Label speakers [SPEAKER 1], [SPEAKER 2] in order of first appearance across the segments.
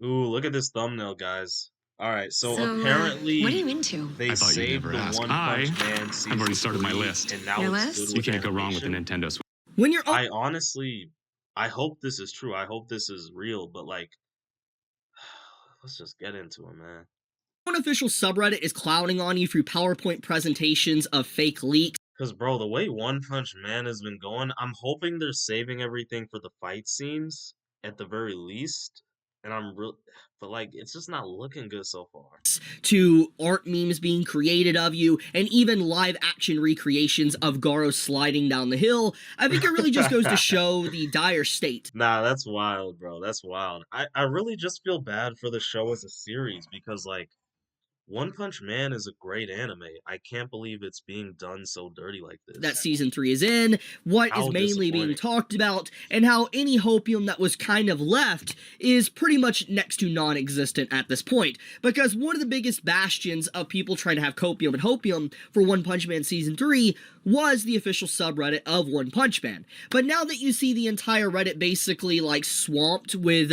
[SPEAKER 1] Ooh, look at this thumbnail, guys. All right, so
[SPEAKER 2] So, what are
[SPEAKER 1] apparently
[SPEAKER 2] you into?
[SPEAKER 1] they
[SPEAKER 3] I thought you'd
[SPEAKER 1] saved
[SPEAKER 3] never
[SPEAKER 1] the
[SPEAKER 3] ask.
[SPEAKER 1] One Punch Man
[SPEAKER 3] I've already
[SPEAKER 1] season
[SPEAKER 3] started my
[SPEAKER 1] 3,
[SPEAKER 3] list.
[SPEAKER 1] and now
[SPEAKER 2] Your
[SPEAKER 1] it's good
[SPEAKER 2] list?
[SPEAKER 3] You
[SPEAKER 1] with
[SPEAKER 3] can't go wrong with the
[SPEAKER 1] animation.
[SPEAKER 3] Nintendo Switch.
[SPEAKER 4] When you're
[SPEAKER 1] I honestly, I hope this is true. I hope this is real, but like, let's just get into it, man.
[SPEAKER 4] unofficial subreddit is clowning on you through PowerPoint presentations of fake leaks.
[SPEAKER 1] Because, bro, the way One Punch Man has been going, I'm hoping they're saving everything for the fight scenes at the very least. And I'm real, but like, it's just not looking good so far.
[SPEAKER 4] To art memes being created of you, and even live action recreations of Garo sliding down the hill. I think it really just goes to show the dire state.
[SPEAKER 1] Nah, that's wild, bro. That's wild. I really just feel bad for the show as a series because, like, One Punch Man is a great anime. I can't believe it's being done so dirty like
[SPEAKER 4] That
[SPEAKER 1] this.
[SPEAKER 4] season 3 is in, what is
[SPEAKER 1] How
[SPEAKER 4] mainly being
[SPEAKER 1] disappointing.
[SPEAKER 4] talked about, and how any hopium that was kind of left is pretty much next to non-existent at this point. Because one of the biggest bastions of people trying to have copium and hopium for One Punch Man Season 3 was the official subreddit of One Punch Man. But now that you see the entire Reddit basically like swamped with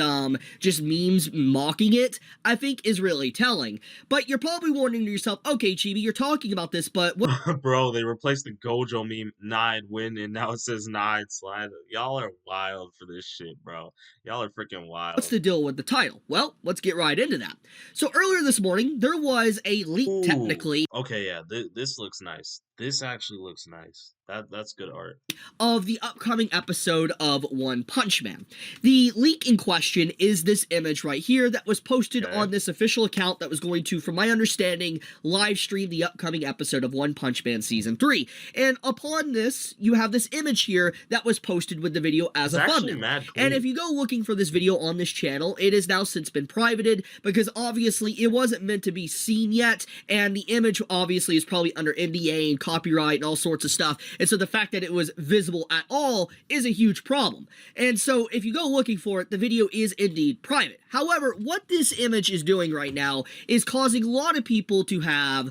[SPEAKER 4] just memes mocking it, I think is really telling. But you're probably wondering to yourself, okay, Chibi, you're talking about this, but what
[SPEAKER 1] Bro, they replaced the Gojo meme, Nide win, and now it says Nide slide. Y'all are wild for this shit, bro. Y'all are freaking
[SPEAKER 4] what's
[SPEAKER 1] wild.
[SPEAKER 4] the deal with the title? Well, let's get right into that. So earlier this morning, there was a leak
[SPEAKER 1] Ooh.
[SPEAKER 4] technically
[SPEAKER 1] Okay, yeah, this looks nice. This actually looks nice. That's good art.
[SPEAKER 4] of the upcoming episode of One Punch Man. The leak in question is this image right here that was posted
[SPEAKER 1] Okay.
[SPEAKER 4] on this official account that was going to, from my understanding, live stream the upcoming episode of One Punch Man Season 3. And upon this, you have this image here that was posted with the video as
[SPEAKER 1] It's
[SPEAKER 4] a
[SPEAKER 1] actually
[SPEAKER 4] thumbnail.
[SPEAKER 1] mad
[SPEAKER 4] And
[SPEAKER 1] clean.
[SPEAKER 4] if you go looking for this video on this channel, it has now since been privated because obviously it wasn't meant to be seen yet, and the image obviously is probably under NDA and copyright and all sorts of stuff. And so the fact that it was visible at all is a huge problem. And so if you go looking for it, the video is indeed private. However, what this image is doing right now is causing a lot of people to have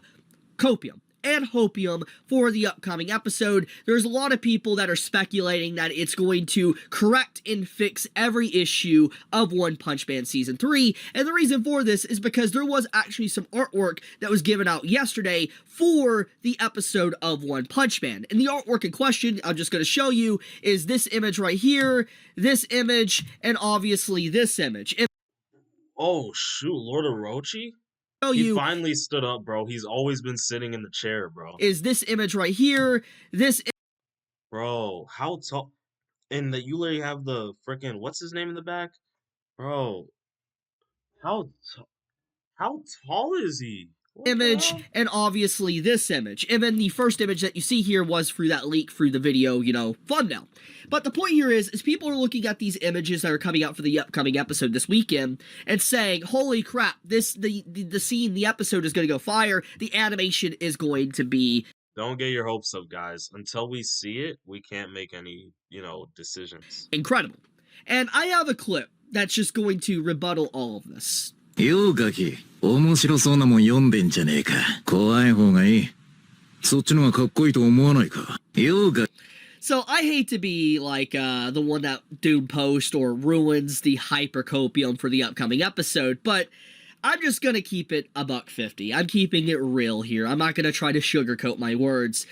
[SPEAKER 4] copium and hopium for the upcoming episode. There's a lot of people that are speculating that it's going to correct and fix every issue of One Punch Man Season 3, and the reason for this is because there was actually some artwork that was given out yesterday for the episode of One Punch Man. And the artwork in question, I'm just going to show you, is this image right here, this image, and obviously this image.
[SPEAKER 1] Oh shoot, Lord Orochi?
[SPEAKER 4] Show
[SPEAKER 1] He
[SPEAKER 4] you
[SPEAKER 1] finally stood up, bro. He's always been sitting in the chair, bro.
[SPEAKER 4] is this image right here, this
[SPEAKER 1] Bro, how tall? And that you literally have the freaking what's his name in the back, bro. How t- how tall is he? What the
[SPEAKER 4] image,
[SPEAKER 1] hell?
[SPEAKER 4] and obviously this image. And then the first image that you see here was through that leak through the video, thumbnail. But the point here is people are looking at these images that are coming out for the upcoming episode this weekend and saying, holy crap, the scene, the episode is going to go fire, the animation is going to be
[SPEAKER 1] Don't get your hopes up, guys. Until we see it, we can't make any, decisions.
[SPEAKER 4] incredible. And I have a clip that's just going to rebuttal all of this.
[SPEAKER 5] ようガキ、面白そうなもん読んでんじゃねえか。怖い方がいい。そっちの方がかっこいいと思わないか。ようガキ。
[SPEAKER 4] So I hate to be like the one that dude posts or ruins the hypercopium for the upcoming episode, but I'm just gonna keep it $1.50. I'm keeping it real here. I'm not gonna try to sugarcoat my words.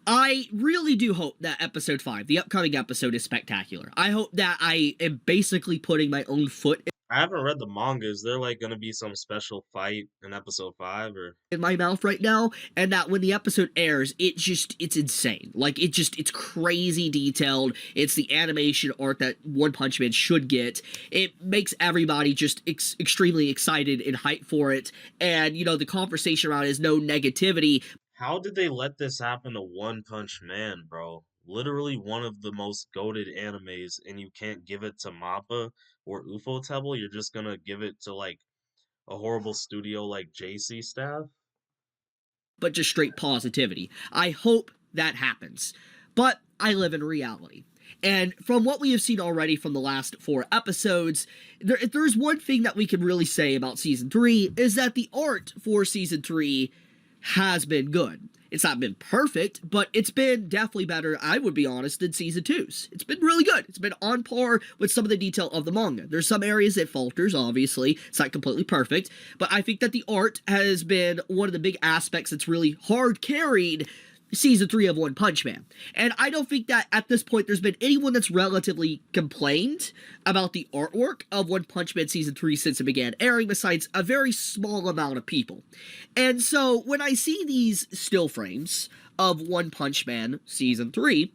[SPEAKER 4] I really do hope that episode 5, the upcoming episode, is spectacular. I hope that I am basically putting my own foot
[SPEAKER 1] I haven't read the manga. Is there like gonna be some special fight in episode 5 or
[SPEAKER 4] in my mouth right now, and that when the episode airs, it's insane. Like, it's crazy detailed. It's the animation art that One Punch Man should get. It makes everybody just extremely excited and hyped for it, and, the conversation around it is no negativity.
[SPEAKER 1] how did they let this happen to One Punch Man, bro? Literally one of the most goated animes, and you can't give it to Mappa or Ufotable. You're just gonna give it to like a horrible studio like JC staff.
[SPEAKER 4] But just straight positivity. I hope that happens. But I live in reality. And from what we have seen already from the last 4 episodes, if there's one thing that we can really say about Season 3 is that the art for Season 3 has been good. It's not been perfect, but it's been definitely better, I would be honest, than Season 2's. It's been really good. It's been on par with some of the detail of the manga. There's some areas it falters, obviously. It's not completely perfect, but I think that the art has been one of the big aspects that's really hard carried Season 3 of One Punch Man. And I don't think that at this point there's been anyone that's relatively complained about the artwork of One Punch Man Season 3 since it began airing, besides a very small amount of people. And so when I see these still frames of One Punch Man Season 3,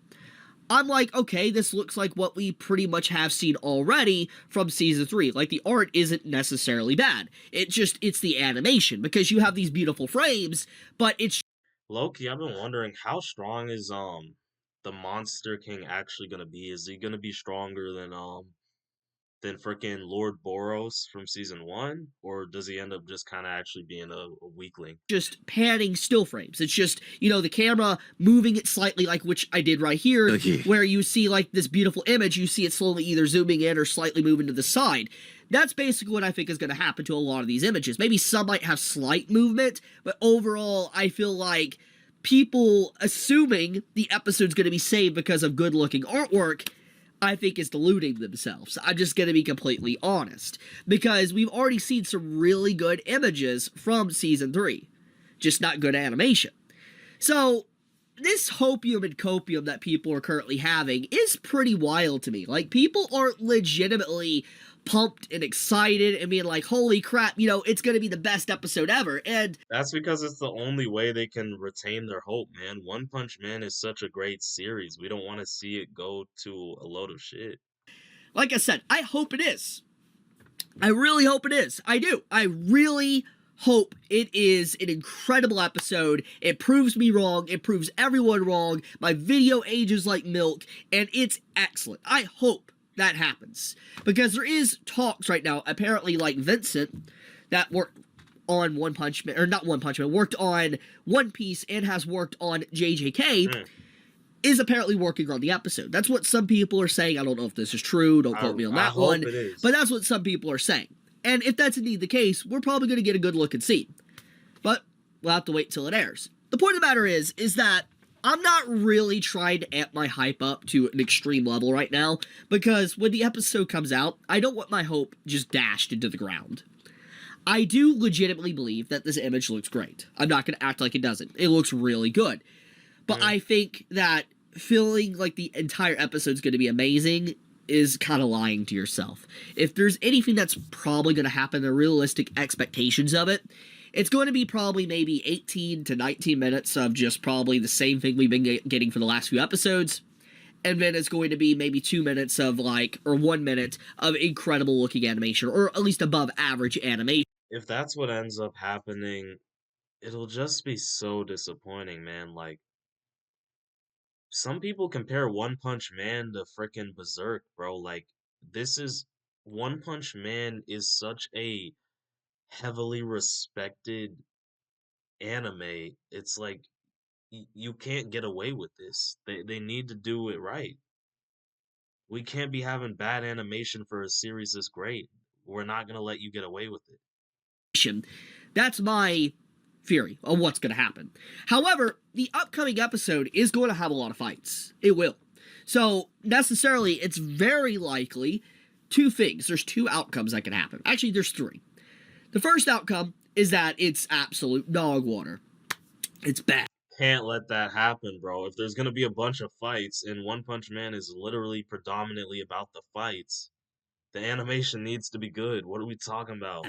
[SPEAKER 4] I'm like, okay, this looks like what we pretty much have seen already from Season 3. Like, the art isn't necessarily bad. It's the animation, because you have these beautiful frames, but it's
[SPEAKER 1] Loki, I've been wondering how strong is the Monster King actually gonna be? Is he gonna be stronger than freaking Lord Boros from season one, or does he end up just kind of actually being a weakling?
[SPEAKER 4] just panning still frames. It's just, the camera moving it slightly, like which I did right here,
[SPEAKER 5] Okay.
[SPEAKER 4] where you see like this beautiful image, you see it slowly either zooming in or slightly moving to the side. That's basically what I think is going to happen to a lot of these images. Maybe some might have slight movement, but overall, I feel like people assuming the episode's going to be saved because of good-looking artwork, I think is deluding themselves. I'm just going to be completely honest, because we've already seen some really good images from Season 3, just not good animation. So, this hopium and copium that people are currently having is pretty wild to me. Like, people are legitimately pumped and excited and being like, holy crap, it's going to be the best episode ever. And
[SPEAKER 1] That's because it's the only way they can retain their hope, man. One Punch Man is such a great series. We don't want to see it go to a load of shit.
[SPEAKER 4] like I said, I hope it is. I really hope it is. I do. I really hope it is an incredible episode. It proves me wrong. It proves everyone wrong. My video ages like milk, and it's excellent. I hope that happens, because there is talks right now, apparently, like Vincent, that worked on One Punch Man, or not One Punch Man, worked on One Piece and has worked on JJK, is apparently working on the episode. That's what some people are saying. I don't know if this is true. Don't quote me on that one.
[SPEAKER 1] It is.
[SPEAKER 4] But that's what some people are saying. And if that's indeed the case, we're probably going to get a good looking scene. But we'll have to wait till it airs. The point of the matter is that I'm not really trying to amp my hype up to an extreme level right now, because when the episode comes out, I don't want my hope just dashed into the ground. I do legitimately believe that this image looks great. I'm not going to act like it doesn't. It looks really good. But I think that feeling like the entire episode's going to be amazing is kind of lying to yourself. If there's anything that's probably going to happen, the realistic expectations of it, it's going to be probably maybe 18 to 19 minutes of just probably the same thing we've been getting for the last few episodes. And then it's going to be maybe 2 minutes of or 1 minute of incredible looking animation, or at least above average animation.
[SPEAKER 1] If that's what ends up happening, it'll just be so disappointing, man. Like, some people compare One Punch Man to frickin' Berserk, bro. Like, One Punch Man is such a heavily respected anime. It's like, you can't get away with this. They need to do it right. We can't be having bad animation for a series this great. We're not gonna let you get away with it.
[SPEAKER 4] That's my theory of what's going to happen. However, the upcoming episode is going to have a lot of fights. It will. So, necessarily, it's very likely two things. There's two outcomes that can happen. Actually, there's three. The first outcome is that it's absolute dog water. It's bad.
[SPEAKER 1] Can't let that happen, bro. If there's gonna be a bunch of fights, and One Punch Man is literally predominantly about the fights, the animation needs to be good. What are we talking about?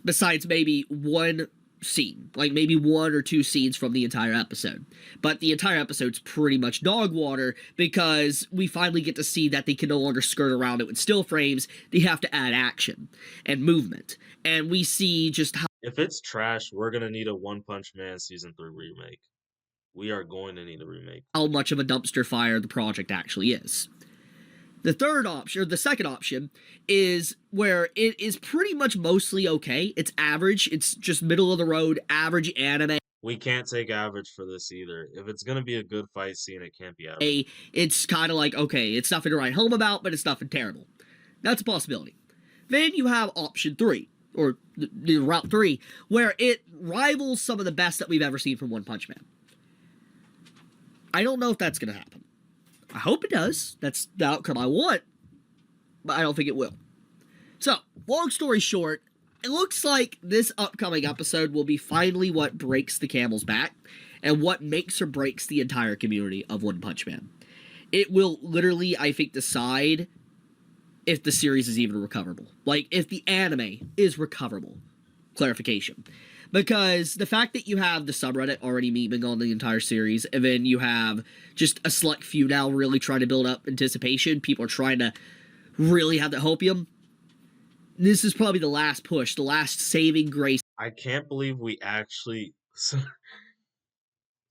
[SPEAKER 4] Besides maybe one scene, like maybe one or two scenes from the entire episode. But the entire episode's pretty much dog water, because we finally get to see that they can no longer skirt around it with still frames. They have to add action and movement. And we see just
[SPEAKER 1] If it's trash, we're gonna need a One Punch Man season 3 remake. We are going to need a remake.
[SPEAKER 4] how much of a dumpster fire the project actually is. The third option, or the second option, is where it is pretty much mostly okay. It's average. It's just middle of the road, average anime.
[SPEAKER 1] We can't take average for this either. If it's gonna be a good fight scene, it can't be average.
[SPEAKER 4] It's kind of like, okay, it's nothing to write home about, but it's nothing terrible. That's a possibility. Then you have option 3, or the route 3, where it rivals some of the best that we've ever seen from One Punch Man. I don't know if that's going to happen. I hope it does. That's the outcome I want, but I don't think it will. So, long story short, it looks like this upcoming episode will be finally what breaks the camel's back and what makes or breaks the entire community of One Punch Man. It will literally, I think, decide if the series is even recoverable. Like, if the anime is recoverable. Clarification. Because the fact that you have the subreddit already memeing on the entire series, and then you have just a select few now really trying to build up anticipation, people are trying to really have the hopium. This is probably the last push, the last saving grace.
[SPEAKER 1] I can't believe we actually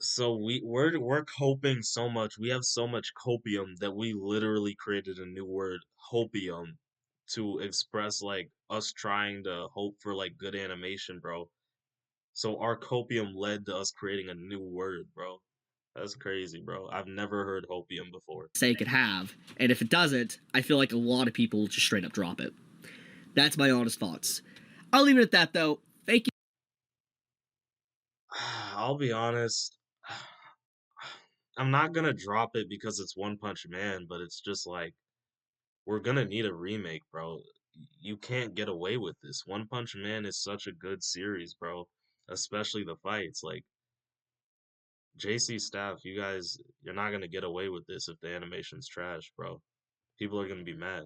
[SPEAKER 1] so we're coping so much. We have so much copium that we literally created a new word, hopium, to express like us trying to hope for like good animation, bro. So our copium led to us creating a new word, bro. That's crazy, bro. I've never heard hopium before.
[SPEAKER 4] It could have, and if it doesn't, I feel like a lot of people just straight up drop it. That's my honest thoughts. I'll leave it at that, though. Thank you.
[SPEAKER 1] I'll be honest. I'm not gonna drop it because it's One Punch Man, but it's just like we're gonna need a remake, bro. You can't get away with this. One Punch Man is such a good series, bro. Especially the fights. Like JC Staff, you guys, you're not gonna get away with this if the animation's trash, bro. People are gonna be mad.